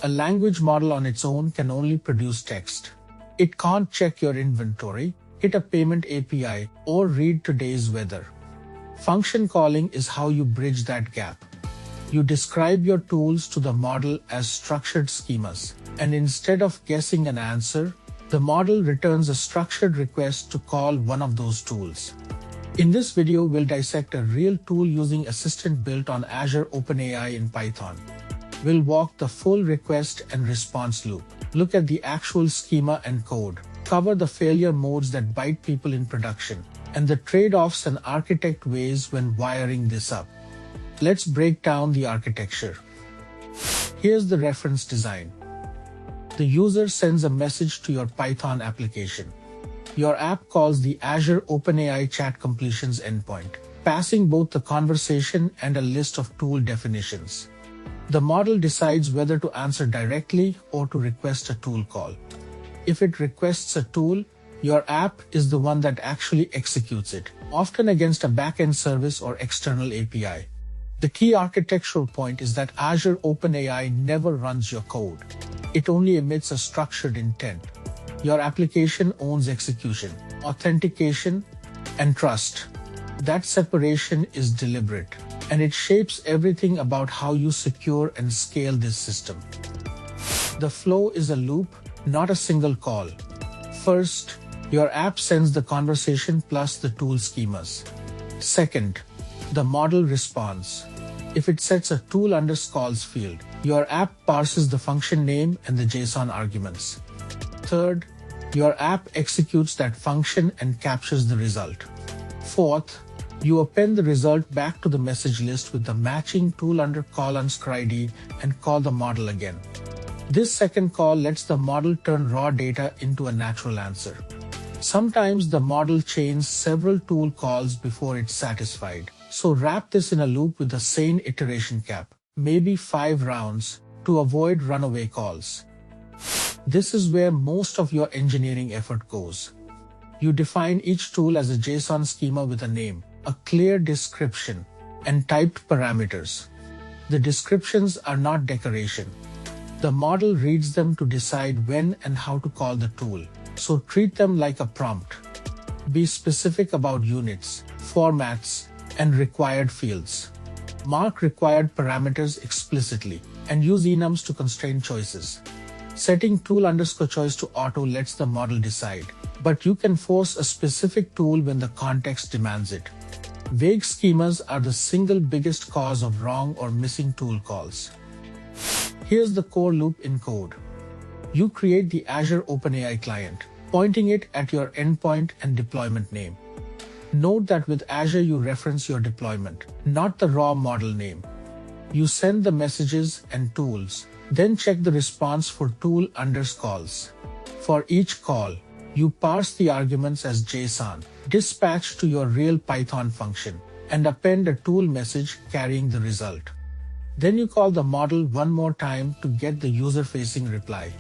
A language model on its own can only produce text. It can't check your inventory, hit a payment API, or read today's weather. Function calling is how you bridge that gap. You describe your tools to the model as structured schemas, and instead of guessing an answer, the model returns a structured request to call one of those tools. In this video, we'll dissect a real tool using assistant built on Azure OpenAI in Python. We'll walk the full request and response loop, look at the actual schema and code, cover the failure modes that bite people in production, and the trade-offs an architect weighs when wiring this up. Let's break down the architecture. Here's the reference design. The user sends a message to your Python application. Your app calls the Azure OpenAI chat completions endpoint, passing both the conversation and a list of tool definitions. The model decides whether to answer directly or to request a tool call. If it requests a tool, your app is the one that actually executes it, often against a backend service or external API. The key architectural point is that Azure OpenAI never runs your code. It only emits a structured intent. Your application owns execution, authentication, and trust. That separation is deliberate, and it shapes everything about how you secure and scale this system. The flow is a loop, not a single call. First, your app sends the conversation plus the tool schemas. Second, the model responds. If it sets a tool _calls field, your app parses the function name and the JSON arguments. Third, your app executes that function and captures the result. Fourth, you append the result back to the message list with the matching tool _call ID and call the model again. This second call lets the model turn raw data into a natural answer. Sometimes the model chains several tool calls before it's satisfied, so wrap this in a loop with a sane iteration cap, maybe 5 rounds, to avoid runaway calls. This is where most of your engineering effort goes. You define each tool as a JSON schema with a name, a clear description, and typed parameters. The descriptions are not decoration. The model reads them to decide when and how to call the tool, so treat them like a prompt. Be specific about units, formats, and required fields. Mark required parameters explicitly, and use enums to constrain choices. Setting tool _choice to auto lets the model decide, but you can force a specific tool when the context demands it. Vague schemas are the single biggest cause of wrong or missing tool calls. Here's the core loop in code. You create the Azure OpenAI client, pointing it at your endpoint and deployment name. Note that with Azure you reference your deployment, not the raw model name. You send the messages and tools, then check the response for tool _calls. For each call, you parse the arguments as JSON, dispatch to your real Python function, and append a tool message carrying the result. Then you call the model one more time to get the user-facing reply.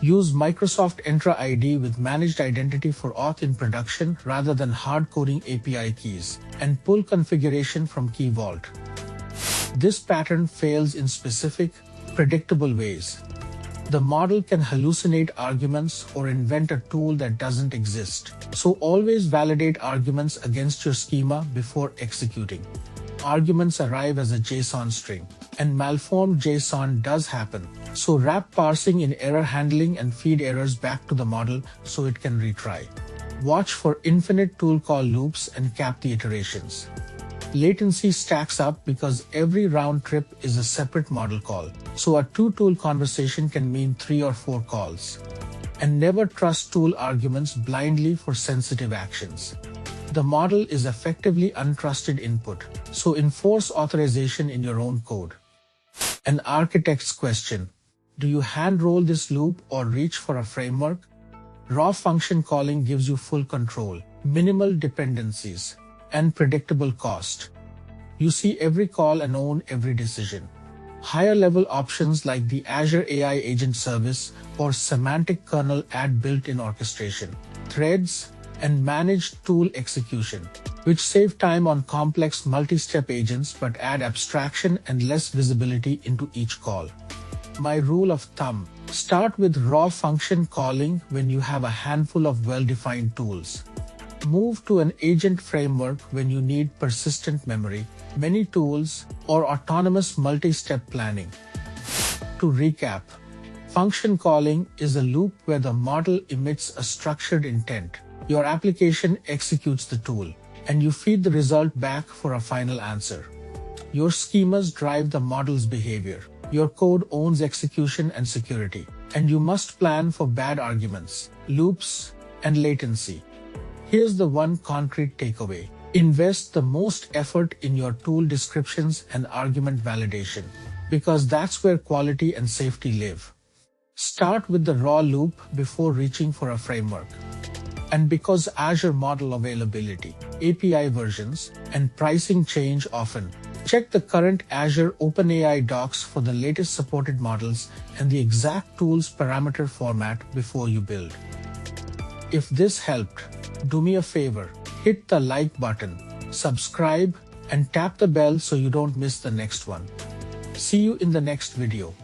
Use Microsoft Entra ID with managed identity for auth in production rather than hard-coding API keys, and pull configuration from Key Vault. This pattern fails in specific, predictable ways. The model can hallucinate arguments or invent a tool that doesn't exist, so always validate arguments against your schema before executing. Arguments arrive as a JSON string, and malformed JSON does happen, so wrap parsing in error handling and feed errors back to the model so it can retry. Watch for infinite tool call loops and cap the iterations. Latency stacks up because every round trip is a separate model call, so a 2-tool conversation can mean 3 or 4 calls. And never trust tool arguments blindly for sensitive actions. The model is effectively untrusted input, so enforce authorization in your own code. An architect's question: do you hand-roll this loop or reach for a framework? Raw function calling gives you full control, minimal dependencies, and predictable cost. You see every call and own every decision. Higher-level options like the Azure AI Agent Service or Semantic Kernel add built-in orchestration, threads, and managed tool execution, which save time on complex multi-step agents but add abstraction and less visibility into each call. My rule of thumb: start with raw function calling when you have a handful of well-defined tools. Move to an agent framework when you need persistent memory, many tools, or autonomous multi-step planning. To recap, function calling is a loop where the model emits a structured intent. Your application executes the tool, and you feed the result back for a final answer. Your schemas drive the model's behavior. Your code owns execution and security, and you must plan for bad arguments, loops, and latency. Here's the one concrete takeaway: invest the most effort in your tool descriptions and argument validation, because that's where quality and safety live. Start with the raw loop before reaching for a framework. And because Azure model availability, API versions, and pricing change often, check the current Azure OpenAI docs for the latest supported models and the exact tool's parameter format before you build. If this helped, do me a favor, hit the like button, subscribe, and tap the bell so you don't miss the next one. See you in the next video.